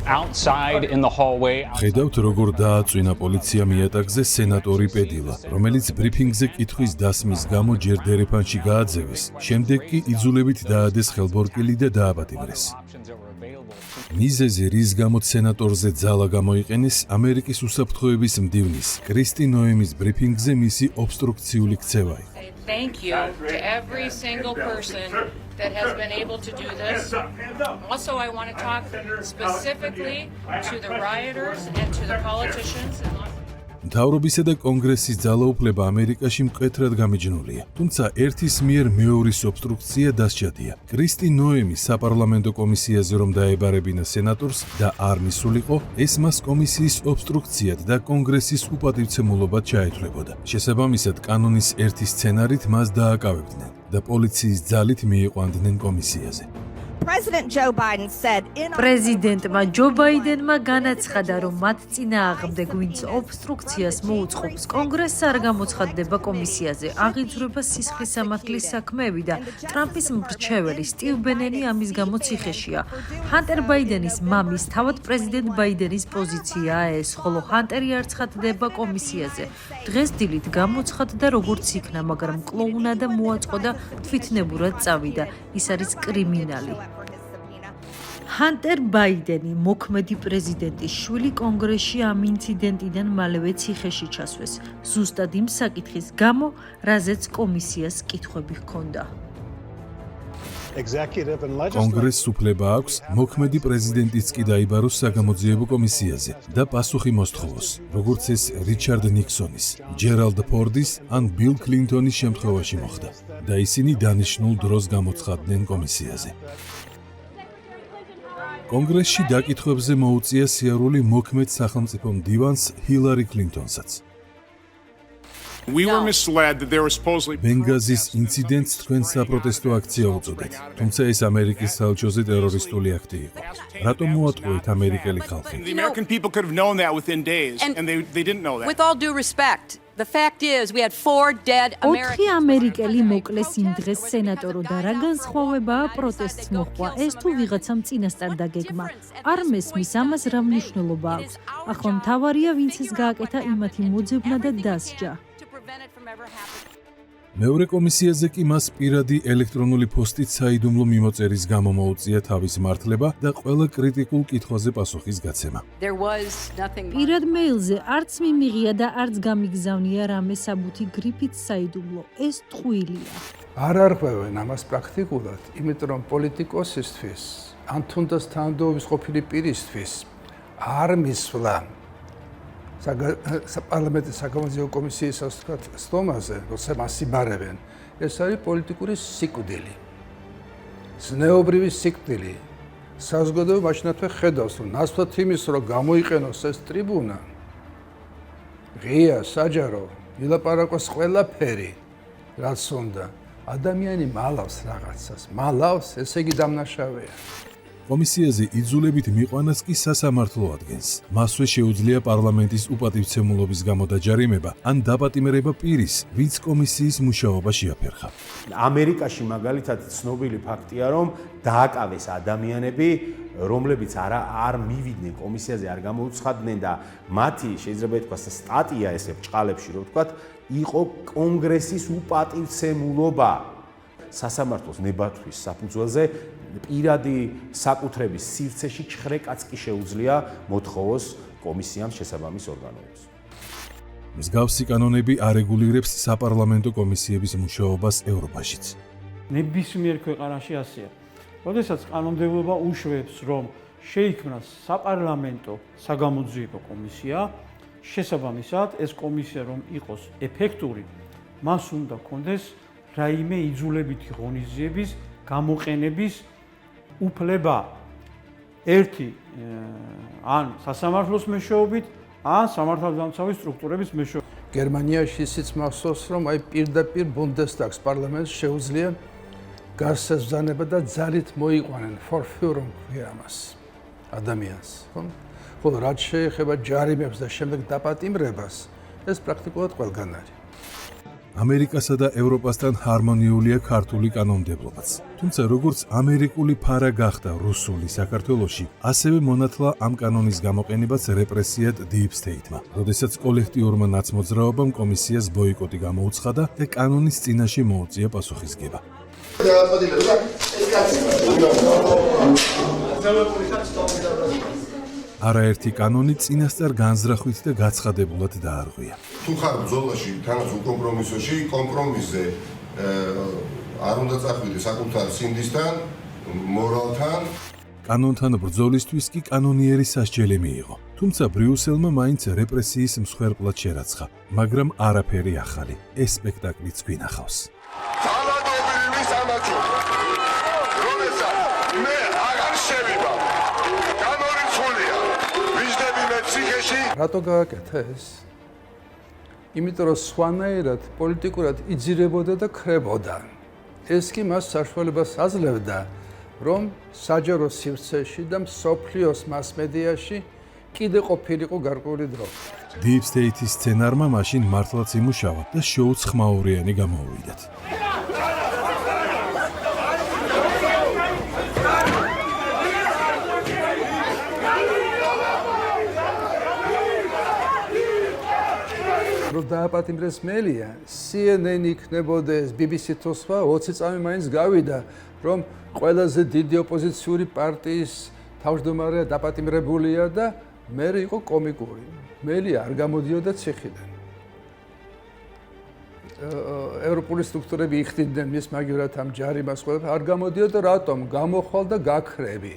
Outside in the hallway. ხედავთ როგორ დააწვინა პოლიციამ იატაკზე სენატორი პედილა, რომელიც ბრიფინგზე კითხვის დასმის გამო ჯერ დერეფანში გააძევეს, შემდეგ კი იძულებით დაადეს ხელბორკილი და დააპატიმრეს. მიზეზი, რის გამოც სენატორზე ძალა გამოიყენეს, ამერიკის უსაფრთხოების მდივნის კრისტი ნოემის ბრიფინგზე მისი ობსტრუქციული ქცევა იყო. Thank you to every single person that has been able to do this. Also, I want to talk specifically to the rioters and to the politicians. მთავრობისა და კონგრესის ძალაუფლება ამერიკაში მკვეთრად გამიჯნულია, თუმცა ერთის მიერ მეორის ობსტრუქცია დასჭადია. კრისტი ნოემი საპარლამენტო კომისიაზე რომ დაებარებინა სენატორს და არ მისულიყო, ეს მას კომისიის ობსტრუქციად და კონგრესის უპატივცემულობად ჩაეთვლებოდა. შესაბამისად, კანონის ერთი სცენარით მას დააკავებდნენ და პოლიციის ძალით მიიყვანდნენ კომისიაზე. პრეზიდენტმა ჯო ბაიდენმა განაცხადა, რომ მათ წინააღმდეგ ვინც ობსტრუქციას მოუწყობს, კონგრესს არ გამოცხადდება კომისიაზე, აღიძვრება სისხლისამართლის საქმეები და ტრამპის მრჩეველი სტივ ბენენი ამის გამო ციხეშია. ჰანტერ ბაიდენის მამის თავად პრეზიდენტ ბაიდენის პოზიციაა ეს, ხოლო ჰანტერი არ ცხადდება კომისიაზე. დღეს დილით გამოცხადდა როგორც იქნა, მაგრამ კლოუნადა მოაწყო და თვითნებურად წავიდა. ის არის კრიმინალი. ჰანტერ ბაიდენი, მოქმედი პრეზიდენტის შვილი, კონგრესში ამ ინციდენტიდან მალევე ციხეში ჩასვეს, ზუსტად იმ საკითხის გამო, რაზეც კომისიას კითხვები ჰქონდა. კონგრესს უფლება აქვს მოქმედი პრეზიდენტიც კი დაიბაროს საგამოძიებო კომისიაზე და პასუხი მოსთხოვოს, როგორც ეს რიჩარდ ნიქსონის, ჯერალდ ფორდის ან ბილ კლინტონის შემთხვევაში მოხდა და ისინი დანიშნულ დროს გამოცხადდნენ კომისიაზე. კონგრესში დაკითხვებზე მოუწია სიარული მოქმედ სახელმწიფო მდივანს ჰილარი კლინტონსაც. ბენგაზის ინციდენტს თქვენ საპროტესტო აქცია უწოდეთ, თუმცა ეს ამერიკის საელჩოზე ტერორისტული აქტი იყო. რატომ მოატყუეთ ამერიკელი ხალხი? With all due respect, the fact is we had 4 dead Americans. 4 ამერიკელი მოკლეს იმ დღეს სენატორო და რა განსხვავებაა პროტესტს მოჰყვა, ეს თუ ვიღაცამ წინასწარ დაგეგმა. არ მესმის ამას რა მნიშვნელობა აქვს. ახლა მთავარია ვინც ეს გააკეთა იმათი მოძებნა და დასჯა. მეორე კომისიაზე კი მას პირადი ელექტრონული პოსტით საიდუმლო მიმოწერის გამო მოუწია თავის მართლება და ყველა კრიტიკულ კითხვაზე პასუხის გაცემა. პირად მეილზე არც მიმიღია და არც გამიგზავნია რამე საბუთი გრიფით საიდუმლო. ეს ტყუილია. არ არღვევენ ამას პრაქტიკულად, იმიტომ რომ პოლიტიკოსისთვის, ან თუნდაც თანამდებობის ყოფილი პირისთვის არ მისვლა საპარლამენტო საგამოძიებო კომისიის სტომაზე, როცა მას იბარებენ, ეს არის პოლიტიკური სიკვდილი. ზნეობრივი სიკვდილი. საზოგადოება მაშინათვე ხედავს, რომ ნაცვლად იმის, რომ გამოიყენოს ეს ტრიბუნა, ღია, საჯარო, ილაპარაკოს ყველაფერი, რაც უნდა. ადამიანი მალავს რაღაცას, მალავს, ესე იგი დამნაშავეა. კომისიაზე იძულებით მიყვანას კი სასამართლო ადგენს. მასვე შეუძლია პარლამენტის უპატივცემულობის გამო დაჯარიმება ან დაპატიმრება პირის, ვინც კომისიის მუშაობა შეაფერხა. ამერიკაში მაგალითად ცნობილი ფაქტია, რომ დააკავეს ადამიანები, რომლებიც არ მივიდნენ კომისიაზე, არ გამოუცხადდნენ და მათი შეიძლება ითქვას სტატია ესე ბრჭყალებში, რომ ვთქვათ, იყო კონგრესის უპატივცემულობა. სასამართლოს ნებართვის საფუძველზე პირადი საკუთრების სივრცეში ჩხრეკაც კი შეუძლია მოთხოვოს კომისიამ შესაბამის ორგანოებს. მსგავსი კანონები არეგულირებს საპარლამენტო კომისიების მუშაობას ევროპაშიც. ნებისმიერ ქვეყანაში ასეა. როდესაც კანონმდებლობა უშვებს, რომ შეიქმნას საპარლამენტო საგამოძიებო კომისია, შესაბამისად ეს კომისია რომ იყოს ეფექტური, მას უნდა ჰქონდეს რაიმე იძულებითი ღონისძიების გამოყენების უფლება. ერთი ან სასამართლოს მეშვეობით, ან სამართალდამცავი სტრუქტურების მეშვეობით. გერმანიაში ისიც მახსოვს, რომ აი პირდაპირ ბუნდესტაგს პარლამენტს შეუძლია გასაზრდანება და ძალით მოიყვანენ forführung ქვია ამას ადამიანს, ხო? ხოლო რაც შეეხება ჯარიმებს და შემდეგ დაპატიმრებას, ეს პრაქტიკულად ყველგან არის. ამერიკასა და ევროპასთან ჰარმონიულია ქართული კანონმდებლობაც. თუმცა როგორც ამერიკული ფარა გახდა რუსული საქართველოში, ასევე მონათლა ამ კანონის გამოყენებას რეპრესიად Deep State-მა, როდესაც კოლექტიურმა ნაცმოძრაობამ კომისიას ბოიკოტი გამოუცხადა და კანონის წინაშე მოუწია პასუხისგება. არაერთი კანონი წინასწარ განზრახვით და გაცხადებულად დაარღვია. თუ ხარ ბრძოლაში, თანაც უკომპრომისოში, კომპრომისზე არ უნდა წახვიდე საკუთარ სინდისთან, მორალთან. კანონთან ბრძოლისთვის კი კანონიერი სასჯელი მიიღო. თუმცა ბრიუსელმა მაინც რეპრესიის მსხვერპლად შერაცხა, მაგრამ არაფერი ახალი. ეს სპექტაკლიც გვინახავს. ძალადობრივი სამაჯური. რომელსაც მე აღარ შევიბა. განორიცხულია. ვიждები მე ციხეში. რატო გააკეთა ეს? იმიტომ რომ სხვანაირად პოლიტიკურად იძირებოდა და ქრებოდა. ეს კი მას საშუალებას აძლევდა, რომ საჯარო სივრცეში და მსოფლიოს მასმედიაში კიდე ყოფილიყო გარკვეული დრო. Deep State-ის სცენარმა მაშინ მართლაც იმუშავა და შოუც ხმაურიანი გამოუვიდათ. რომ დააპატიმრეს მელია, CNN იქნებოდეს, BBC თუ სხვა 20 წამი მაინც გავიდა, რომ ყველაზე დიდი ოპოზიციური პარტიის თავმჯდომარე დაპატიმრებულია და მე იყო კომიკური. მელია არ გამოდიოდა ციხიდან. ევროპული სტრუქტურები იხდიდნენ მის მაგივრად ამ ჯარიმას ყველაფერს არ გამოდიოდა, რატომ? გამოხვალ და გაქრები.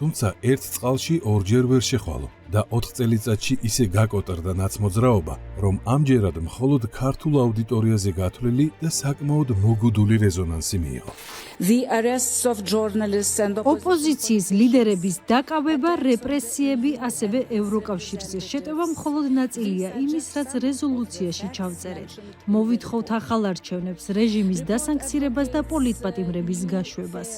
თუმცა ერთ წყალში ორჯერ ვერ შეხვალო და 4 წელიწადში ისე გაკოტრდა ნაცმოძრაობა, რომ ამჯერად მხოლოდ ქართულ აუდიტორიაზე გათვლილი და საკმაოდ მოგუდული რეზონანსი მიიღო. ოპოზიციის ლიდერების დაკავება, რეპრესიები, ასევე ევროკავშირზე შეტევა მხოლოდ ნაწილია იმის, რაც რეზოლუციაში ჩავწერეთ. მოვითხოვთ ახალ არჩევნებს, რეჟიმის დასანქცირებას და პოლიტპატიმრების გაშვებას.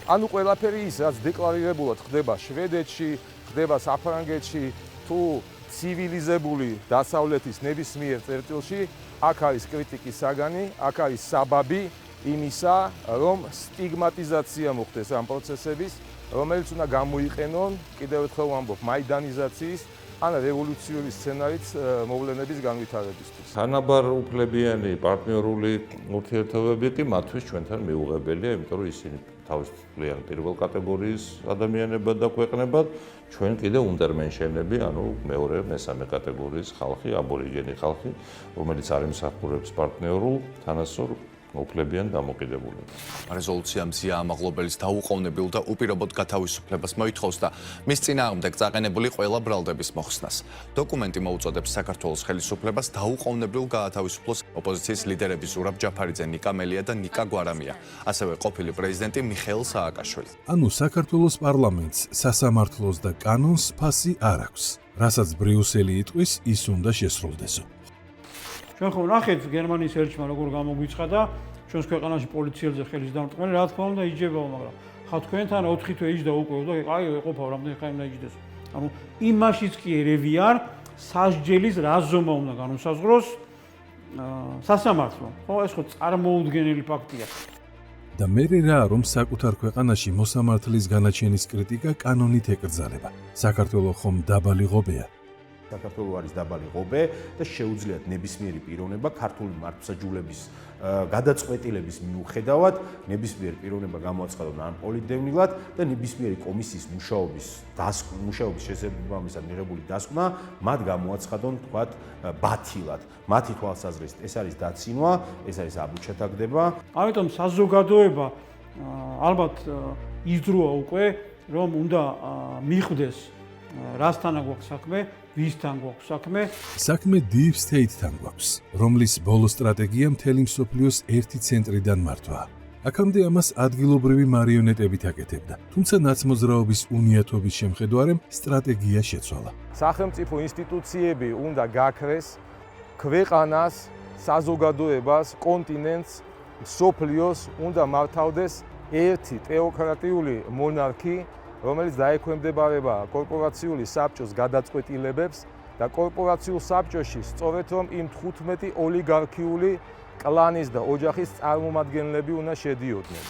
ანუ ყველაფერი ის, რაც დეკლარირებულად ხდება შვედეთში, ხდება საფრანგეთში, თუ ცივილიზებული დასავლეთის ნებისმიერ წერტილში, აქ არის კრიტიკის საგანი, აქ არის საბაბი იმისა, რომ სტიგმატიზაცია მოხდეს ამ პროცესების, რომელიც უნდა გამოიყენონ, კიდევ ერთხელ ვამბობ, მაიდანიზაციის ან რევოლუციური სცენარით მოვლენების განვითარებისთვის. თანაბარ უფლებიანი პარტნიორული ურთიერთობები კი მათთვის ჩვენთან მიუღებელია, იმიტომ რომ ისინი თავისუფლიან პირველ კატეგორიის ადამიანებად და ქვეყნებად, ჩვენ კიდე უნდერმენშენები, ანუ მეორე, მესამე კატეგორიის ხალხი, აბორიგენი ხალხი, რომელიც არ იმსახურებს პარტნიორულ თანასწორ უფლებიან დამოკიდებულებას. რეზოლუცია მზია ამაღლობელის დაუყოვნებელ და უპირობოდ გათავისუფლებას მოითხოვს და მის წინააღმდეგ წაყენებული ყველა ბრალდების მოხსნას. დოკუმენტი მოუწოდებს საქართველოს ხელისუფლებას დაუყოვნებლივ გაათავისუფლოს ოპოზიციის ლიდერები ზურაბ ჯაფარიძე, ნიკა მელია და ნიკა გვარამია, ასევე ყოფილი პრეზიდენტი მიხეილ სააკაშვილი. ანუ საქართველოს პარლამენტს სასამართლოს და კანონს ფასი არ აქვს, რასაც ბრიუსელი იტყვის, ის უნდა შესრულდესო. ჩვენ ხო ნახეთ გერმანიის ელჩმა როგორ გამოგვიცხადა ჩვენს ქვეყანაში პოლიციელზე ხელის დამტყმელი, რა თქმა უნდა იჯებაო, მაგრამ ხა თქვენთან 4 თვე იჯდა უკვე და აი ეყოფა რამდენი ხანი უნდა იჯდეს. ანუ იმაშიც კი ერევი არ სასჯელის რა ზომა უნდა განუსაზღვროს სასამართლო. ხო ეს ხო წარმოუდგენელი ფაქტია. და მე რა რომ საკუთარ ქვეყანაში მოსამართლის განაჩენის კრიტიკა კანონით ეკრძალება. საქართველოს ხომ დაბალი ღობეა. საქართველოს არის დაბალი ღობე და შეუძლიათ ნებისმიერი პიროვნება ქართული მართლმსაჯულების გადაწყვეტილების მიუხედავად ნებისმიერ პიროვნება გამოაცხადონ ან პოლიტდევნილად და ნებისმიერი კომისიის მუშაობის შესაბამისად მიღებული დასკვნა მათ გამოაცხადონ თქვათ ბათილად. მათი თვალსაზრისით ეს არის დაცინვა, ეს არის აბუჩათაგდება. ამიტომ საზოგადოება ალბათ იზრუა უკვე რომ უნდა მიხვდეს რასთან გვაქვს საქმე, ვისთან გვაქვს საქმე? საქმე Deep State-თან გვაქვს, რომლის ბოლო სტრატეგია მთელი მსოფლიოს ერთი ცენტრიდან მართვაა. აქამდე ამას ადგილობრივი მარიონეტებით აკეთებდა, თუმცა ნაცმოძრაობის უნიათობის შემხედვარემ სტრატეგია შეცვალა. სახელმწიფო ინსტიტუციები უნდა გაქრეს ქვეყანას, საზოგადოებას, კონტინენტს, მსოფლიოს უნდა მართავდეს ერთი თეოკრატიული მონარქი, რომელიც დაექვემდებარება კორპორაციული საბჭოს გადაწყვეტილებებს და კორპორაციულ საბჭოში სწორედ რომ იმ 15 ოლიგარქიული კლანის და ოჯახის წარმომადგენლები უნდა შედიოდნენ.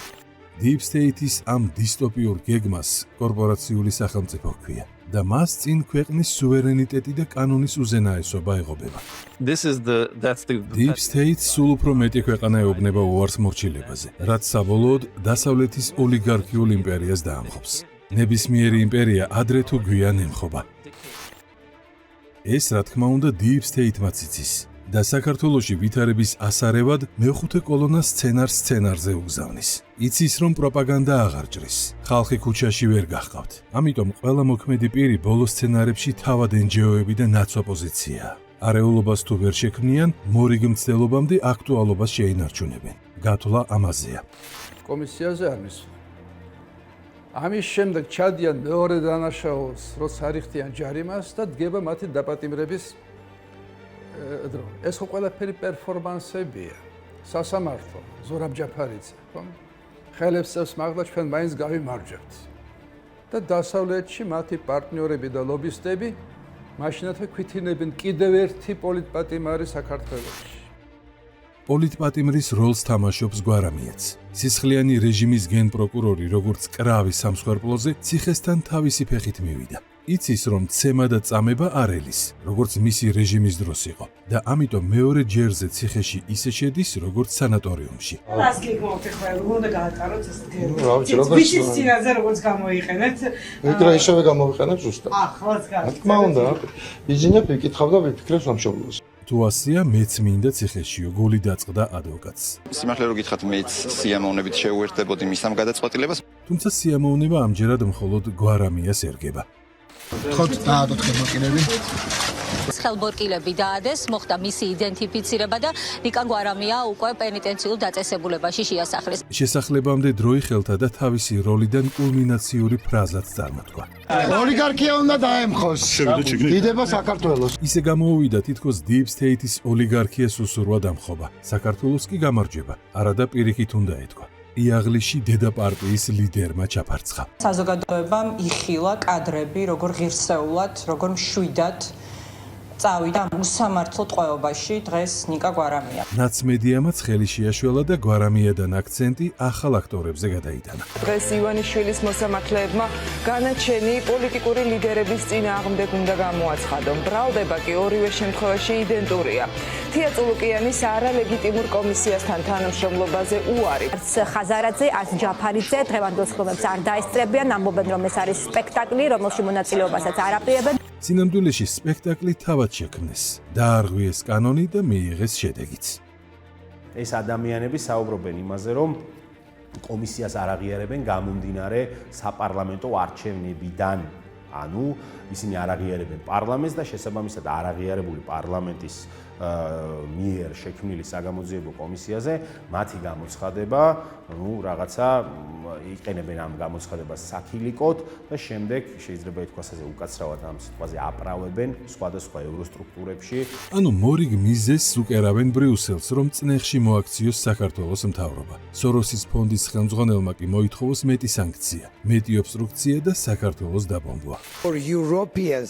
Deep State-ის ამ დისტოპიურ გეგმას კორპორაციული სახელმწიფო ჰქვია და მას წინ ქვეყნის სუვერენიტეტი და კანონის უზენაესობა ეღობება. Deep State სულ უფრო მეტი ქვეყანა ეუბნება უარს მორჩილებაზე, რაც საბოლოოდ დასავლეთის ოლიგარქიულ იმპერიას დაამხობს. ნებისმიერი იმპერია ადრე თუ გვიან ემხობა. ეს რა თქმა უნდა Deep State-მაც იცის და საქართველოში ვითარების ასარევად მეხუთე კოლონას სცენარზე უგზავნის. იცის რომ პროპაგანდა აღარ ჭრის. ხალხი ქუჩაში ვერ გაჰყავთ. ამიტომ ყველა მოქმედი პირი ბოლო სცენარებში თავად NGO-ები და ნაცოპოზიციაა. არეულობას თუ ვერ შექმნიან, მორიგ მცდელობამდე აქტუალობას შეინარჩუნებენ. გათვლა ამაზეა. კომისიაზე არ მისვლა. ამის შემდეგ ჩადიან მეორე დანაშაულს, როცა არიხდიან ჯარიმას და დგება მათი დაპატიმრების დრო. ეს ხო ყველაფერი პერფორმანსებია. სასამართლო, ზურაბ ჯაფარიძე, ხო? ხელებს წევს მაგდა ჩვენ მაინც გავიმარჯვებთ. და დასავლეთში მათი პარტნიორები და ლობისტები მაშინათვე ქვითინებენ კიდევ ერთი პოლიტპატიმარი საქართველოში. პოლიტპატიმრის როლს თამაშობს გვარამიაც. სისხლიანი რეჟიმის გენპროკურორი, როგორც კრავი სამსხვერპლოზე, ციხესთან თავისი ფეხით მივიდა. იცის, რომ ცემა და წამება არ ელის, როგორც მისი რეჟიმის დროს იყო და ამიტომ მეორე ჯერზე ციხეში ისე შედის, როგორც სანატორიუმში. რას გიგმოთ ახლა, როგორ უნდა გაატაროთ ეს გერო? ვიცის წინაზე როგორც გამოიყენეთ? ვიდრე ისევე გამოვიყენებ ზუსტად. ახლაც გასწრებით. რა თქმა უნდა, ვიძინებ, ვიკითხავ და ვიფიქრებ სამშობლოს. თუ ასია, მეც მინდა ციხეშიო, გული დაწყდა ადვოკატს. სიმართლე რო გითხრათ, მეც სიამოვნებით შეუერთდებოდი მის ამ გადაწყვეტილებას. თუმცა სიამოვნება ამჯერად მხოლოდ გვარამიას ერგება. თქოთ დაადოთ ხელმოკლები. ხელმორკილები დაადეს, მოხდა მისი იდენტიფიცირება და ნიკა გვარამია უკვე პენიტენციურ დაწესებულებაში შეასახლეს. შესახლებამდე დროი ხელთა და თავისი როლიდან კულმინაციური ფრაზაც წარმოთქვა. ოლიგარქია უნდა დაემხოს. დიდება საქართველოს. ისე გამოუვიდა თითქოს Deep State-ის ოლიგარქიას უსურვა დამხობა. საქართველოს კი გამარჯვება, არადა პირიქით უნდა ეთქვა. იაღლიში დედა პარტიის ლიდერმა ჩაფარცხა. საზოგადოებამ იხილა კადრები, როგორ ღირსეულად, როგორ მშვიდად წავიდა უსამართლო ტყვეობაში დღეს ნიკა გვარამია. ნაცმედიამაც ხელი შეაშველა და გვარამიადან აქცენტი ახალ აქტორებზე გადაიტანა. დღეს ივანიშვილის მოსამართლეებმა განაჩენი პოლიტიკური ლიდერების წინააღმდეგ უნდა გამოაცხადონ. ბრალდება კი ორივე შემთხვევაში იდენტურია. თია წულუკიანის არალეგიტიმურ კომისიასთან თანამშრომლობაზე უარი. არც ხაზარაძე, არც ჯაფარიძე დღევანდელ სხდომებს არ დაესწრებიან, ამბობენ რომ ეს არის სპექტაკლი, რომელში მონაწილეობასაც არ აპირებენ. სინამდვილეში სპექტაკლი თავად შექმნეს, დაარღვიეს კანონი და მიიღეს შედეგიც. ეს ადამიანები საუბრობენ იმაზე, რომ კომისიას არ აღიარებენ გამომდინარე საპარლამენტო არჩევნებიდან. ანუ ისინი არ აღიარებენ პარლამენტს და შესაბამისად არ აღიარებული პარლამენტის მიერ შექმნილი საგამოძიებო კომისიაზე მათი გამოცხადება, რაღაცა იყენებენ ამ გამოცხადებას საქილიკოდ და შემდეგ შეიძლება ითქვას ასე უკაცრავად ამ სიტყვაზე აправებენ სხვადასხვა ევროსტრუქტურებში. ანუ მორიგ მიზეზს უკერავენ ბრიუსელს, რომ წნეხში მოაქციოს საქართველოს მთავრობა. სოროსის ფონდის ხელმძღვანელმა კი მოითხოვოს მეტი სანქცია, მეტი ობსტრუქცია და საქართველოს დაბომბვა.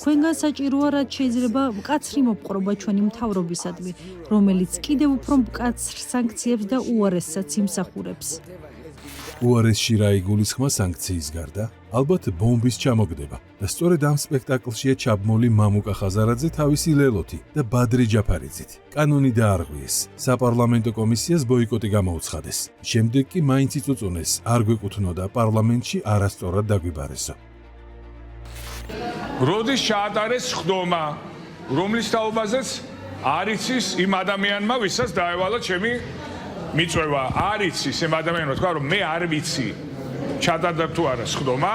თქვენგან საჭიროა, რაც შეიძლება მკაცრი მოპყრობა ჩვენი მთავრობისადმი, რომელიც კიდევ უფრო მკაცრ სანქციებს და უარესსაც იმსახურებს. უარესში რა იგულისხმა სანქციის გარდა, ალბათ ბომბის ჩამოგდება და სწორედ ამ სპექტაკლშია ჩაბმული მამუკა ხაზარაძე თავისი ლელოთი და ბადრი ჯაფარიძით. კანონი დაარღვიეს, საპარლამენტო კომისიას ბოიკოტი გამოუცხადეს. შემდეგ კი მაინც იწუწუნეს, არ გვეკუთვნოდა პარლამენტში არასწორად დაგვიბარესო. როდის ჩაატარეს სხდომა, რომლის თაობაზეც არ იცის იმ ადამიანმა, ვისაც დაევალა ჩემი მიწვევა. არ იცის იმ ადამიანმა თქვა, რომ მე არ ვიცი ჩატარდა თუ არა სხდომა,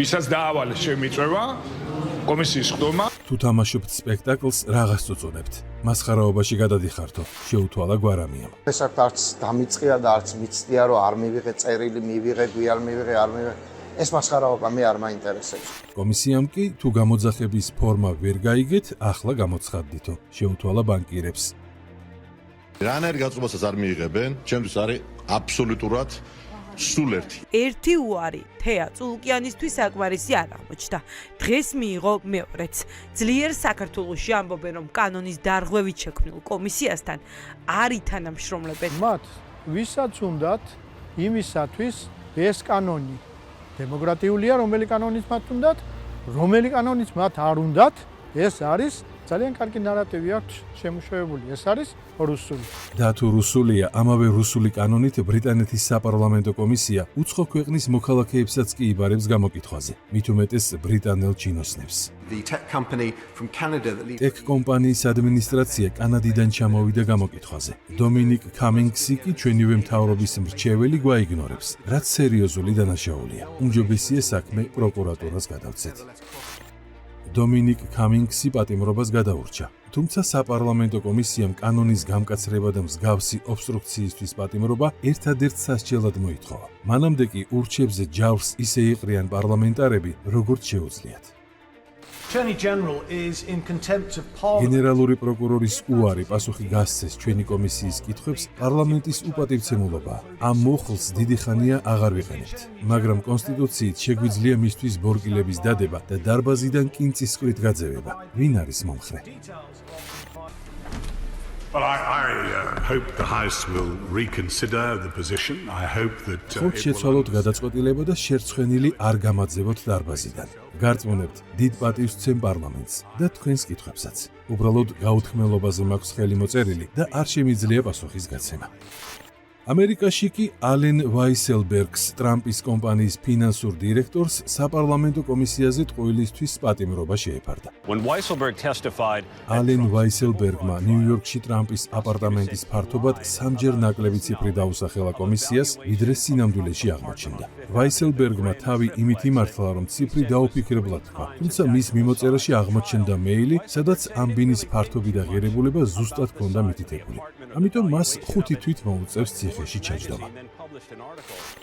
ვისაც დაავალეს ჩემი მიწვევა, კომისიის სხდომა. თუ თამაშობთ სპექტაკლს, რაღაც წუწუნებთ. მასხარაობაში გადადიხართო, შეუთვალა გვარამიამ. ეს არც დამიწყია და არც მიცდია, რომ არ მივიღე წერილი, მივიღე, გვიარ მივიღე, არ მივიღე. ეს მასხარაობა მე არ მაინტერესებს. კომისიამ კი თუ გამოძახების ფორმა ვერ გაიგეთ, ახლა გამოცხადდითო, შეუთვალა ბანკირებს. რანაირ გაწმობასაც არ მიიღებენ, ჩემთვის არის აბსოლუტურად სულ ერთი. ერთი უარი თეა წულუკიანისთვის საკმარისი არ აღმოჩნდა. დღეს მიიღო მეორეც. ძლიერ საქართველოში ამბობენ, რომ კანონის დარღვევით შექმნილ კომისიასთან არ ითანამშრომლებენ. მათ ვისაც უნდათ იმისათვის ეს კანონი დემოკრატიულია, რომელი კანონიც მათ უნდათ, რომელი კანონიც მათ არ უნდათ, ეს არის ძალიან კარგი ნარატივი აქვს შემუშავებული. ეს არის რუსული. და თუ რუსულია, ამავე რუსული კანონით ბრიტანეთის საპარლამენტო კომისია უცხო ქვეყნის მოქალაქეებსაც კი იბარებს გამოკითხვაზე. მით უმეტეს ბრიტანელ ჩინოსნებს. ტექ კომპანიის ადმინისტრაცია კანადიდან ჩამოვიდა გამოკითხვაზე. დომინიკ კამინგსი კი ჩვენივე მთავრობის მრჩეველი გვაიგნორებს, რაც სერიოზული დანაშაულია. უმჯობესია საქმე პროკურატურას გადავცეთ. დომინიკ კამინგსი პატიმრობას გადაურჩა. თუმცა საპარლამენტო კომისიამ კანონის გამკაცრება და მსგავსი ობსტრუქციისთვის პატიმრობა ერთადერთ სასჯელად მოითხოვა. მანამდე კი ურჩებზე ჯავრს ისე იყრიან პარლამენტარები, როგორც შეუძლიათ. გენერალური პროკურორის უარი პასუხი გასცეს ჩვენი კომისიის კითხვებს პარლამენტის უპატივცემულობაა. ამ მოხლს დიდი ხანია აღარ ვიყენებთ, მაგრამ კონსტიტუციით შეგვიძლია მისთვის ბორკილების დადება და დარბაზიდან კინწისყრით გაძევება. ვინ არის მომხრე? Well, I hope the House will reconsider the position. I hope that ხოთ შეცვალოთ გადაწყვეტილება და შერცხვენილი არ გამაძევოთ დარბაზიდან. გარწმუნებთ, დიდ პატივს ვცემ პარლამენტს და თქვენს კითხვებსაც. უბრალოდ გაუთქმელობაზე მაქვს ხელი მოწერილი და არ შემიძლია პასუხის გაცემა. ამერიკაში კი ალენ ვაისელბერგს, ტრამპის კომპანიის ფინანსურ დირექტორს, საპარლამენტო კომისიაზე ტყუილისთვის პატიმრობა შეეფარდა. ალენ ვაისელბერგმა ნიუ-იორკში ტრამპის აპარტამენტის ფართობად 3-ჯერ ნაკლები ციფრი დაუსახელა კომისიას, ვიდრე სინამდვილეში აღმოჩნდა. ვაისელბერგმა თავი იმით იმართლა, რომ ციფრი დაუფიქრებლად თქვა, თუმცა მის მიმოწერაში აღმოჩნდა მეილი, სადაც ამ ბინის ფართობი და ღირებულება ზუსტად ჰქონდა მითითებული. ამიტომ მას 5 თვით მოუწევს ციხეში ჩაჯდომა.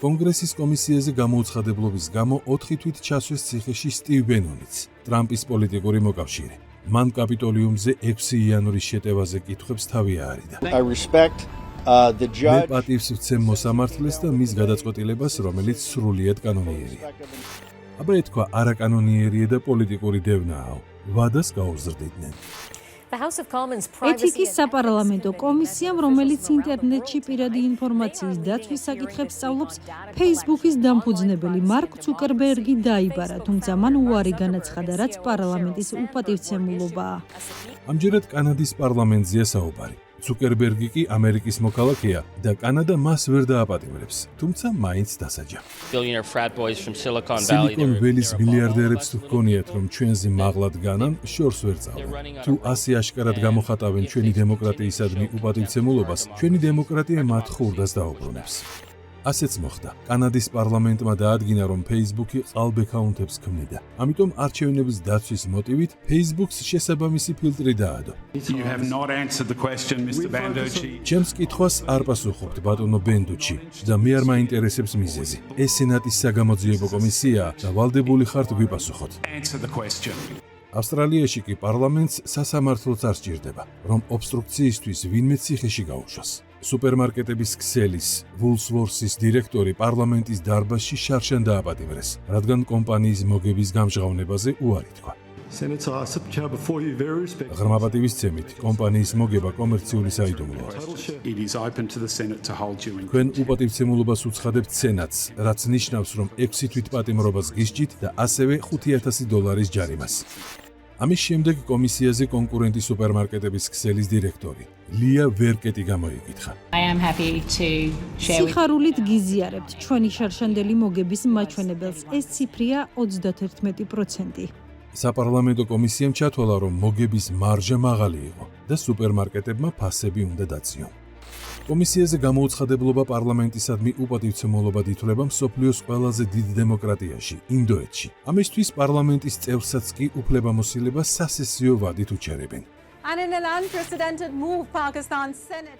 კონგრესის კომისიაზე გამოუცხადებლობის გამო 4 თვით ჩასვეს ციხეში სტივ ბენონიც, ტრამპის პოლიტიკური მოკავშირე. მან კაპიტოლიუმზე 6 იანვრის შეტევაზე კითხვებს თავი აარიდა. მე პატივს ვცემ მოსამართლეს და მის გადაწყვეტილებას, რომელიც სრულიად კანონიერია. აბა ეთქვა არაკანონიერია და პოლიტიკური დევნაა. ვადას გაუზრდიდნენ. ეთიკის საპარლამენტო კომისიამ, რომელიც ინტერნეტში პირადი ინფორმაციის დაცვის საკითხებს სწავლობს, Facebook-ის დამფუძნებელი მარკ ცუკერბერგი დაიბარა, თუმცა მან უარი განაცხადა, რაც პარლამენტის უპატივცემულობაა. ამჯერად კანადის პარლამენტზეა საუბარი. ცუკერბერგი კი ამერიკის მოქალაქეა და კანადა მას ვერ დააპატიმრებს, თუმცა მაინც დასაჯა. სილიკონ ველის მილიარდერებს თუ ჰქონიათ, რომ ჩვენზე მაღლად განან, შორს ვერ წავენ. თუ ასე აშკარად გამოხატავენ ჩვენი დემოკრატიისადმი უპატივცემულობას, ჩვენი დემოკრატია მათ ხურდას დაუბრუნებს. ასეც მოხდა. კანადის პარლამენტმა დაადგინა, რომ Facebook-ი ყალბ აკაუნტებს ქმნიდა. ამიტომ არჩევნების დაცვის მოტივით Facebook-ს შესაბამისი ფილტრი დაადო. ჩემს კითხვას არ პასუხობთ, ბატონო ბენდუჩი, და მე არ მაინტერესებს მიზეზი. ეს სენატის საგამოძიებო კომისიაა და ვალდებული ხართ გვიპასუხოთ. ავსტრალიაში კი პარლამენტს სასამართლოც არ სჭირდება, რომ ობსტრუქციისთვის ვინმე ციხეში გაუშვას. სუპერმარკეტების ქსელის, ვულსვორსის დირექტორი პარლამენტის დარბაზში შარშან დააპატიმრეს, რადგან კომპანიის მოგების გამჟღავნებაზე უარი თქვა. ღრმა პატივისცემით, კომპანიის მოგება კომერციული საიდუმლოა. თქვენ უპატივცემულობას უცხადებთ სენატს, რაც ნიშნავს, რომ 6 თვით პატიმრობას გისჯით და ასევე $5,000 ჯარიმას. ამის შემდეგ კომისიაზე კონკურენტი სუპერმარკეტების ქსელის დირექტორი ლია ვერკეტი გამოიკითხა. სიხარულით გიზიარებთ ჩვენი შარშანდელი მოგების მაჩვენებელს. ეს ციფრია 31%. საპარლამენტო კომისიამ ჩათვალა, რომ მოგების მარჟა მაღალი იყო და სუპერმარკეტებმა ფასები უნდა დაციონ. კომისიაზე გამოუცხადებლობა პარლამენტისადმი უპატივცემულობად ითვლება მსოფლიოს ყველაზე დიდ დემოკრატიაში, ინდოეთში. ამისთვის პარლამენტის წევრსაც კი უფლებამოსილება სასესიო ვადით უჩერებენ.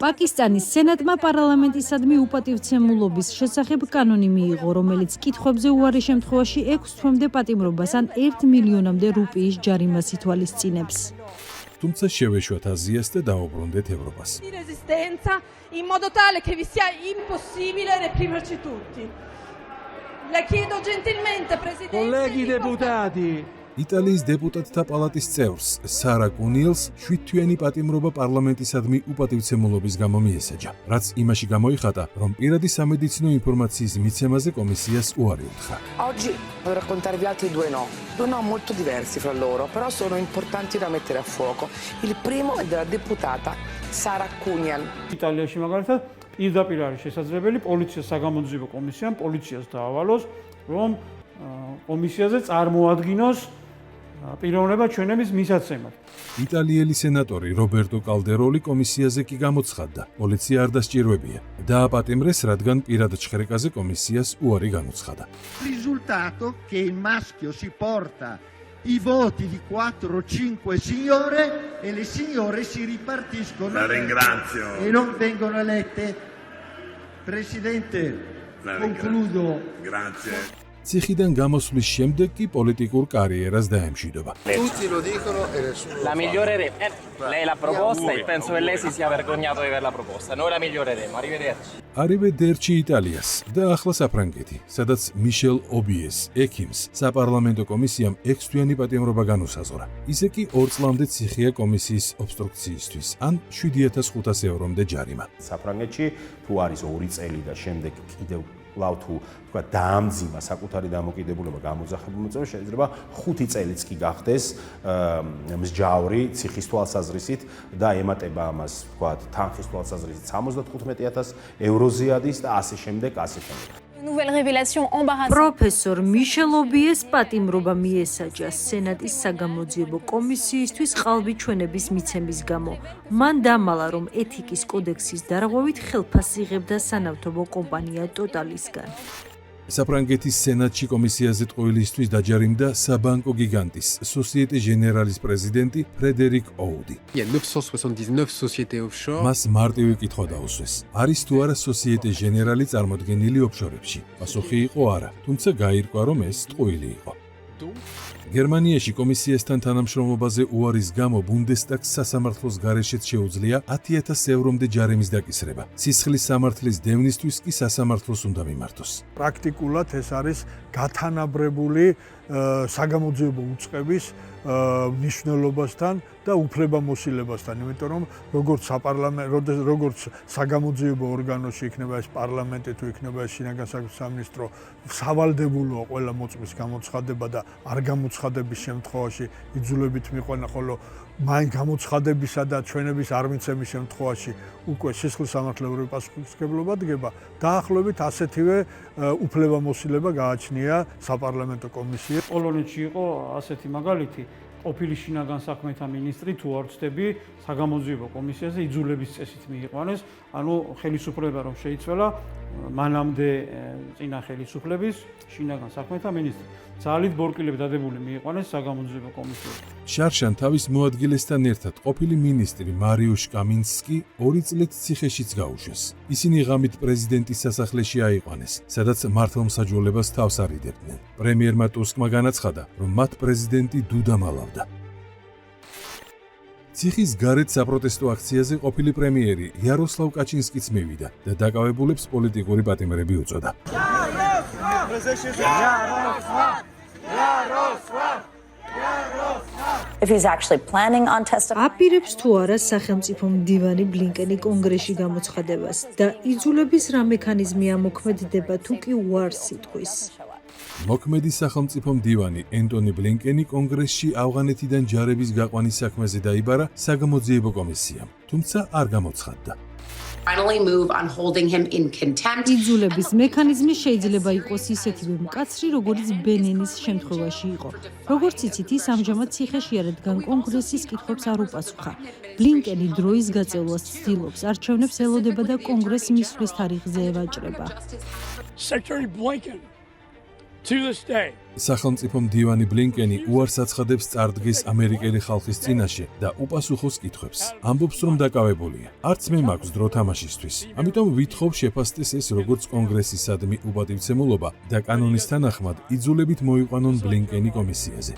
პაკისტანის სენატმა პარლამენტისადმი უპატივცემულობის შესახებ კანონი მიიღო, რომელიც კითხვებზე უარი შემთხვევაში 6 თვემდე პატიმრობას ან 1 მილიონამდე რუპიის ჯარიმას ითვალისწინებს. თუმცა შევეშვათ აზიას და დაუბრუნდეთ ევროპას. Di resistenza in modo tale che vi sia impossibile reprimerci tutti. Le chiedo gentilmente, Presidente. Colleghi deputati. იტალიის დეპუტატთა პალატის წევრს სარა კუნიელს 7-თვიანი პატიმრობა პარლამენტისადმი უპატივცემულობის გამო მიესაჯა, რაც იმაში გამოიხატა, რომ პირადი სამედიცინო ინფორმაციის მიცემაზე კომისიას უარი უთხრა. Oggi voglio raccontarvi altri due no molto diversi fra loro, però sono importanti da mettere a fuoco. Il primo è della deputata Sara Cuniel. იტალიაში მაგალითად პირდაპირ არის შესაძლებელი პოლიციას საგამოძიებო კომისიამ პოლიციას დაავალოს, რომ კომისიაზე წარმოადგინოს პიროვნება ჩვენების მისაცემად. იტალიელი სენატორი რობერტო კალდეროლი კომისიაზე კი გამოცხადდა, პოლიცია არ დასჭირვებია. დააპატიმრეს, რადგან პირად ჩხრეკაზე კომისიას უარი განუცხადა. Risultato che il maschio si porta i voti di 4-5 signore e le signore si ripartiscono. La ringrazio. E non vengono elette. Presidente, concludo. Grazie. ციხიდან გამოსვლის შემდეგ კი პოლიტიკურ კარიერას დაემშვიდობა. Tutti lo dicono e nessuno La miglioreremo. Lei l'ha proposta e penso che lei si sia vergognato di averla proposta. Noi la miglioreremo. Arrivederci. Arrivederci Italias და ახლა საფრანგეთი, სადაც მიშელ ობიეს, ექიმს, საპარლამენტო კომისიამ 6-თვიანი პატიმრობა განუსაზღვრა. ისე კი 2 წლამდე ციხეა კომისიის ობსტრუქციისთვის, ან 7500 ევრომდე ჯარიმა. საფრანგეთში თუ არის 2 წელი და შემდეგ კიდევ კვლავ თუ თქვა დაამძიმა საკუთარი დამოკიდებულება გამოძახებულ მოწმეებს, შეიძლება 5 წელიც კი გახდეს მსჯავრი ციხის თვალსაზრისით და ემატება ამას თქვა თანხის თვალსაზრისით 75000 ევროზე ადის და ასე შემდეგ. პროფესორ მიშელ ობიეს პატიმრობა მიესაჯა სენატის საგამოძიებო კომისიისთვის ყალბიჩვენების მიცემის გამო. მან დამალა, რომ ეთიკის კოდექსის დარღვევით ხელფასს იღებდა სანავთობო კომპანია ტოტალისგან. საფრანგეთის სენატში კომისიაზე ტყუილისთვის დაჯარიმდა საბანკო გიგანტის Société Générale-ის პრეზიდენტი ფრედერიკ ოუდი. Il y a 979 sociétés offshore. მას მარტივი კითხვა დაუსვეს. არის თუ არა Société Générale წარმოდგენილი ოფშორებში? პასუხი იყო არა, თუმცა გაირკვა, რომ ეს ტყუილი იყო. გერმანიაში კომისიასთან თანამშრომლობაზე უარის გამო ბუნდესტაგს სასამართლოს გარეშეც შეუძლია 10000 ევრომდე ჯარიმის დაკისრება. სისხლის სამართლის დევნისთვის კი სასამართლოს უნდა მიმართოს. პრაქტიკულად ეს არის გათანაბრებული საგამოძიებო უწყების მნიშვნელობასთან და უფლებამოსილებასთან, იმიტომ რომ როგორც საგამოძიებო ორგანოში იქნება ეს პარლამენტი თუ იქნება ეს შინაგან საქმეთა სამინისტრო, სავალდებულოა ყველა მოწმის გამოცხადება და არ გამოცხადების შემთხვევაში იძულებით მიყვანა, ხოლო მაინ გამოცხადებისა და ჩვენების არ მიცემის შემთხვევაში უკვე სისხლის სამართლებრივი პასუხისმგებლობა დგება. დაახლოებით ასეთივე უფლებამოსილება გააჩნია საპარლამენტო კომისიას. პოლონეთში იყო ასეთი მაგალითი, ყოფილი შინაგან საქმეთა მინისტრი თუ არ ვცდები, საგამოძიებო კომისიაზე იძულების წესით მიიყვანეს, ანუ ხელისუფლება რომ შეიცვალა, მანამდე წინა ხელისუფლების შინაგან საქმეთა მინისტრი. ძალით ბორკილები დადებული მიიყვანეს საგამოძიებო კომისიაზე. შარშან თავის მოადგილესთან ერთად ყოფილი მინისტრი მარიუშ კამინსკი 2 წლით ციხეშიც გაუშვეს. ისინი ღამით პრეზიდენტის სასახლეში აიყვანეს, სადაც მართლმსაჯულებას თავს არიდებდნენ. პრემიერმა ტუსკმა განაცხადა, რომ მათ პრეზიდენტი დუდა მალავდა. ციხის გარეთ საპროტესტო აქციაზე ყოფილი პრემიერი იაროსლავ კაჩინსკიც მივიდა და დაკავებულებს პოლიტიკური პატიმრები უწოდა. If he's actually planning on testifying. აპირებს თუ არა სახელმწიფო მდივანი ბლინკენი კონგრესში გამოცხადებას და იძულების რა მექანიზმია მოქმედება თუ კი უარს იტყვის. მოქმედი სახელმწიფო მდივანი ენტონი ბლინკენი კონგრესში ავღანეთიდან ჯარების გაყვანის საქმეზე დაიბარა საგამოძიებო კომისიამ, თუმცა არ გამოცხადდა. Finally move on holding him in contempt. იძულების მექანიზმი შეიძლება იყოს ისეთივე მკაცრი, როგორც ბენენის შემთხვევაში იყო. როგორც იცით, ის ამჟამად ციხეში არ, რადგან კონგრესის კითხვებს არ უპასუხა. ბლინკენი დროის გაწევლას ცდილობს, არჩევნებს ელოდება და კონგრესს მისვლის თარიღზე ევაჭრება. Secretary Blinken to this day. სახელმწიფო მდივანი ბლინკენი უარს აცხადებს წარდგეს ამერიკელი ხალხის წინაშე და უპასუხოს კითხვებს. ამბობს, რომ დაკავებულია. არც მე მაქვს დრო თამაშისთვის. ამიტომ ვითხოვ შეფასდეს ეს როგორც კონგრესისადმი უპატივცემულობა და კანონის თანახმად იძულებით მოიყვანონ ბლინკენი კომისიაზე.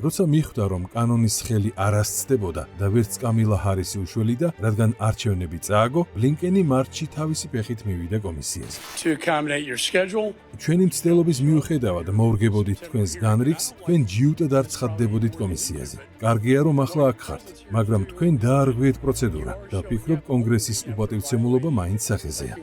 როცა მიხვდა, რომ კანონის ხელი არ ასწდებოდა და ვერც კამილა ჰარისი უშველი და რადგან არჩევნები წააგო, ბლინკენი მარტში თავისი ფეხით მივიდა კომისიაზე. To accommodate your schedule. ჩვენი მცდელობის მიუხედავად მოურგებოდით თქვენს განრიგს, თქვენ ჯიუტად არ ცხადდებოდით კომისიაზე. კარგია, რომ ახლა აქ ხართ, მაგრამ თქვენ დაარღვიეთ პროცედურა და ვფიქრობ, კონგრესის უპატივცემულობა მაინც სახეზეა.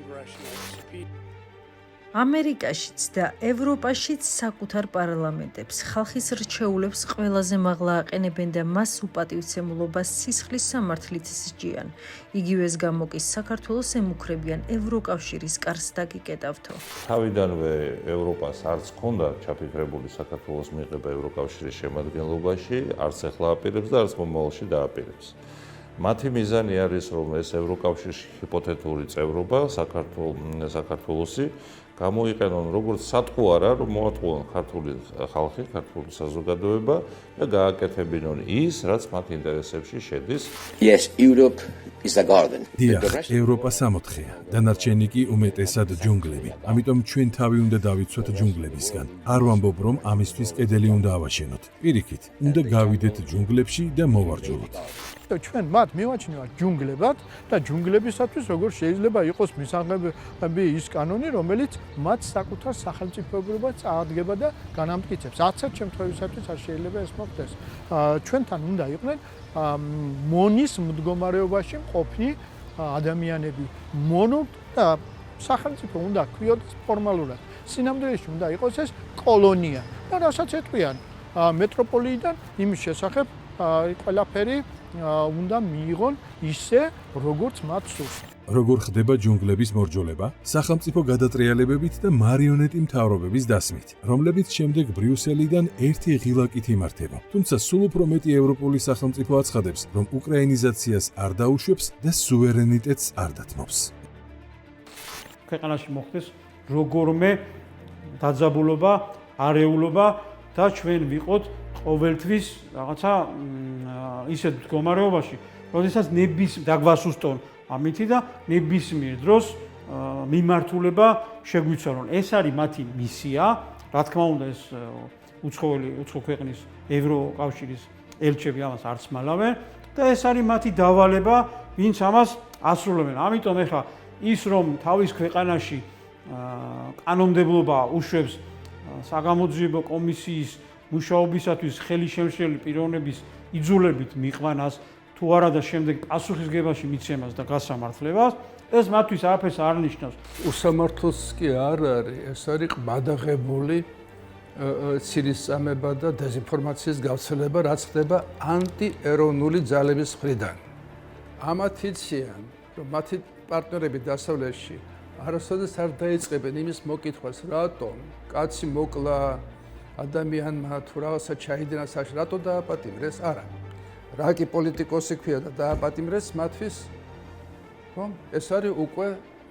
ამერიკაშიც და ევროპაშიც საკუთარ პარლამენტებს ხალხის რჩეულებს ყველაზე მაღლა აყენებენ და მას უპატივცემულობას სისხლის სამართლით სჯიან. იგივეს გამო კი საქართველოს ემუქრებიან ევროკავშირის კარს დაგიკეტავთო. თავიდანვე ევროპას არც ჰქონდა ჩაფიქრებული საქართველოს მიღება ევროკავშირის შემადგენლობაში, არც ახლა აპირებს და არც მომავალში დააპირებს. მათი მიზანი არის, რომ ეს ევროკავშირის ჰიპოთეტური წევრობა საქართველოსი გამოიყენონ როგორც სატყუარა, რომ მოატყუონ ქართული ხალხი, ქართული საზოგადოება და გააკეთებინონ ის, რაც მათ ინტერესებში შედის. Yes, Europe is a garden. დიახ, ევროპა სამოთხეა, დანარჩენი კი უმეტესად ჯუნგლები. ამიტომ ჩვენ თავი უნდა დავიცვათ ჯუნგლებისგან. არ ვამბობ, რომ ამისთვის კედელი უნდა ავაშენოთ. პირიქით, უნდა გავიდეთ ჯუნგლებში და მოვარჯულოთ. ჩვენ მათ მივაჩნევთ ჯუნგლებად და ჯუნგლებისათვის როგორ შეიძლება იყოს მისაღები ის კანონი, რომელიც მათ საკუთარ სახელმწიფოებრიობას წაადგება და განამტკიცებს. 10 შემთხვევისათვის არ შეიძლება ეს მოხდეს. ჩვენთან უნდა იყვნენ მონის მდგომარეობაში მყოფი ადამიანები. მონო და სახელმწიფო უნდა ქვიოდეს ფორმალურად. სინამდვილეში უნდა იყოს ეს კოლონია და რასაც ეტყვიან მეტროპოლიიდან იმის შესახებ ყველაფერი უნდა მიიღონ ისე, როგორც მათ სურს. როგორ ხდება ჯუნგლების მორჯოლება? სახელმწიფო გადატრიალებებით და მარიონეტი მთავრობების დასმით, რომლებიც შემდეგ ბრიუსელიდან ერთი ღილაკით იმართება. თუმცა სულ უფრო მეტი ევროპული სახელმწიფო აცხადებს, რომ უკრაინიზაციას არ დაუშვებს და სუვერენიტეტს არ დათმობს. ქვეყანაში მოხდეს როგორმე დაძაბულობა, არეულობა და ჩვენ ვიყოთ ყოველთვის რაღაცა ისეთ მდგომარეობაში, როდესაც დაგვასუსტონ ამითი და ნებისმიერ დროს მიმართულება შეგვიცვალონ. ეს არის მათი მისია, რა თქმა უნდა ეს უცხო ქვეყნის ევროკავშირის ელჩები ამას არც მალავენ და ეს არის მათი დავალება, ვინც ამას ასრულებენ. ამიტომ ეხლა ის რომ თავის ქვეყანაში კანონმდებლობა უშვებს საგამოძიებო კომისიის მუშაობისათვის ხელისშემშლელი პიროვნების იძულებით მიყვანას თუ არა და შემდეგ პასუხისგებაში მიცემას და გასამართლებას, ეს მათთვის არაფერს არ ნიშნავს. უსამართლოს კი არ არის, ეს არის ყმადაღებული ცილისწამება და დეზინფორმაციის გავრცელება, რაც ხდება ანტიეროვნული ძალების მხრიდან. ამათ იციან, რომ მათი პარტნიორები დასავლეთში არასოდეს არ დაიწყებენ იმის მოკითხვას, რატომ კაცი მოკლა ადამიანმა თუ რაღაცა ჩაიდენა საში, რატო დააპატიმრეს? არა. რა კი პოლიტიკოსი ქვია და დააპატიმრეს მათთვის? რომ ეს არის უკვე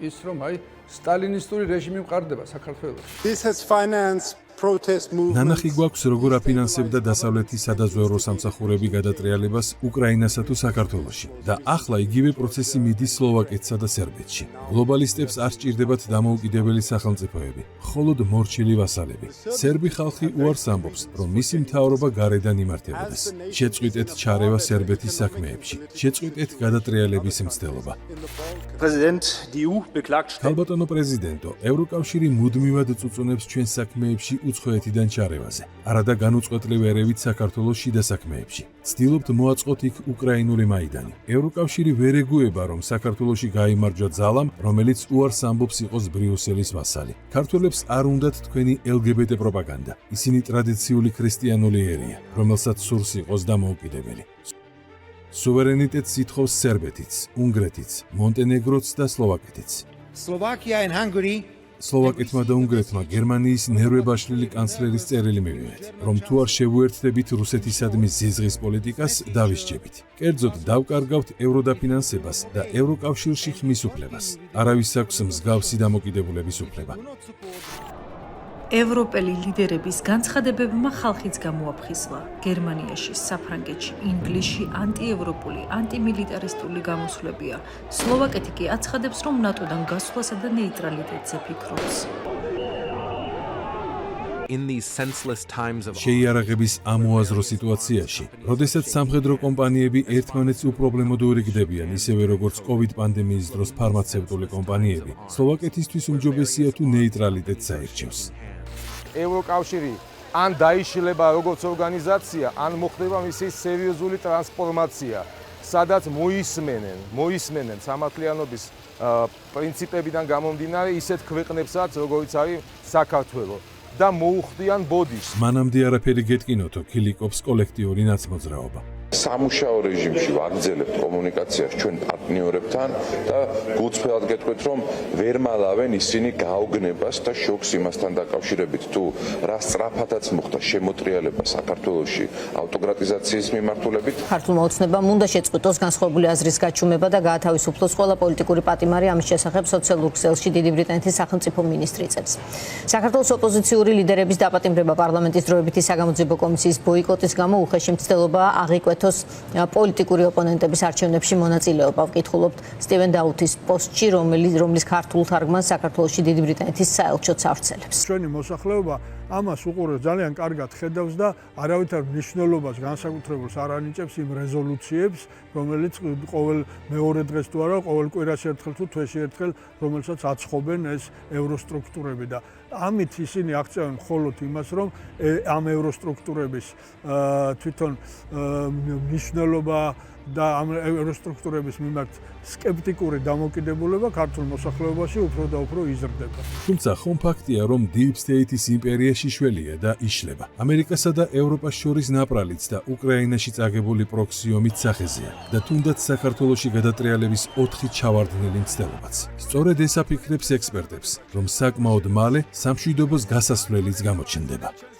ის, რომ აი სტალინისტური რეჟიმი მყარდება საქართველოში. This has financed protest movements. ნანახი გვაქვს, როგორ აფინანსებდა დასავლეთის სადაზვერვო სამსახურები გადატრიალებას უკრაინასა თუ საქართველოში და ახლა იგივე პროცესი მიდის სლოვაკეთსა და სერბეთში. გლობალისტებს არ სჭირდებათ დამოუკიდებელი სახელმწიფოები, მხოლოდ მორჩილი ვასალები. სერბი ხალხი უარს ამბობს, რომ მისი მთავრობა გარედან იმართებოდეს. შეწყვიტეთ ჩარევა სერბეთის საქმეებში, შეწყვიტეთ გადატრიალების მცდელობა. ქალბატონო პრეზიდენტო, ევროკავშირი მუდმივად წუწუნებს ჩვენ საქმეებში უცხოეთიდან ჩარევაზე. არადა განუწყვეტლივ ერევით საქართველოს შიდა საქმეებში. ცდილობთ მოაწყოთ იქ უკრაინული მაიდანი. ევროკავშირი ვერ ეგუება, რომ საქართველოში გაიმარჯვა ძალამ, რომელიც უარს ამბობს იყოს ბრიუსელის ვასალი. ქართველებს არ უნდათ თქვენი LGBT პროპაგანდა. ისინი ტრადიციული ქრისტიანული ერია, რომელსაც სურს იყოს დამოუკიდებელი. სუვერენიტეტს ითხოვს სერბეთიც, უნგრეთიც, მონტენეგროც და სლოვაკეთიც. Slovakia and Hungary სლოვაკეთმა და უნგრეთმა გერმანიის ნერვებაშლილი კანცლერის წერილი მივიეთ, რომ თუ არ შევუერთდებით რუსეთისადმი ზიზღის პოლიტიკას, დავისჯებით. კერძოდ დავკარგავთ ევროდაფინანსებას და ევროკავშირში ხმის უფლებას. არავის აქვს მსგავსი დამოკიდებულების უფლება. ევროპელი ლიდერების განცხადებებმა ხალხიც გამოაფხიზლა. გერმანიაში, საფრანგეთში, ინგლისში ანტიევროპული, ანტიმილიტარისტული გამოსვლებია. სლოვაკეთი კი აცხადებს, რომ ნატოდან გასვლასა და ნეიტრალიტეტზე ფიქრობს. In these senseless times of შეიარაღების ამოაზრო სიტუაციაში, როდესაც სამხედრო კომპანიები ერთმანეთს უპრობლემოდ ურიგდებიან, ისევე როგორც COVID პანდემიის დროს ფარმაცევტული კომპანიები, სლოვაკეთისთვის უმჯობესია თუ ნეიტრალიტეტს აირჩევს. ევროკავშირი ან დაიშლება როგორც ორგანიზაცია, ან მოხდება მისი სერიოზული ტრანსფორმაცია, სადაც მოისმენენ სამართლიანობის პრინციპებიდან გამომდინარე ისეთ ქვეყნებსაც, როგორიც არის საქართველო და მოუხდიან ბოდიშს. მანამდე არაფერი გეტკინოთო ქილიკობს კოლექტიური ნაცმოძრაობა. სამუშაო რეჟიმში ვაგრძელებთ კომუნიკაციას ჩვენ პარტნიორებთან და გულწრფელად გეტყვით, რომ ვერ მალავენ ისინი გაოგნებას და შოკს იმასთან დაკავშირებით, თუ რა სწრაფადაც მოხდა შემოტრიალება საქართველოში ავტოკრატიზაციის მიმართულებით. ქართულმა ოცნებამ უნდა შეწყვიტოს განსხვავებული აზრის გაჩუმება და გაათავისუფლოს ყველა პოლიტიკური პატიმარი. ამის შესახებ სოციალურ ქსელში დიდი ბრიტანეთის სახელმწიფო მინისტრი იწევს. საქართველოს ოპოზიციური ლიდერების დაპატიმრება პარლამენტის დროებითი საგამოძიებო კომისიის ბოიკოტის გამო უხეში მცდელობა აღიკვეთოს პოლიტიკური ოპონენტების არჩევნებში მონაწილეობა. ვკითხულობთ სტივენ დაუთის პოსტში, რომლის ქართულ თარგმანს საქართველოში დიდი ბრიტანეთის საელჩოც ავრცელებს. ჩვენი მოსახლეობა ამას უყურებს ძალიან კარგად ხედავს და არავითარ მნიშვნელობას განსაკუთრებულს არ ანიჭებს იმ რეზოლუციებს, რომელიც ყოველ მეორე დღეს თუ არა, ყოველ კვირაში ერთხელ თუ თვეში ერთხელ, რომელსაც აცხობენ ეს ევროსტრუქტურები და ამით ისინი აღწევენ მხოლოდ იმას, რომ ამ ევროსტრუქტურების თვითონ მნიშვნელობა და ამ ევროსტრუქტურების მიმართ სკეპტიკური დამოკიდებულება ქართულ მოსახლეობაში უფრო და უფრო იზრდება. თუმცა ხომ ფაქტია, რომ Deep State-ის იმპერია შიშველია და იშლება. ამერიკასა და ევროპას შორის ნაპრალიც და უკრაინაში წაგებული პროქსი ომით სახეზეა და თუნდაც საქართველოში გადატრიალების 4 ჩავარდნილი მცდელობაც. სწორედ ეს აფიქრებს ექსპერტებს, რომ საკმაოდ მალე სამშვიდობოს გასასვლელიც გამოჩნდება.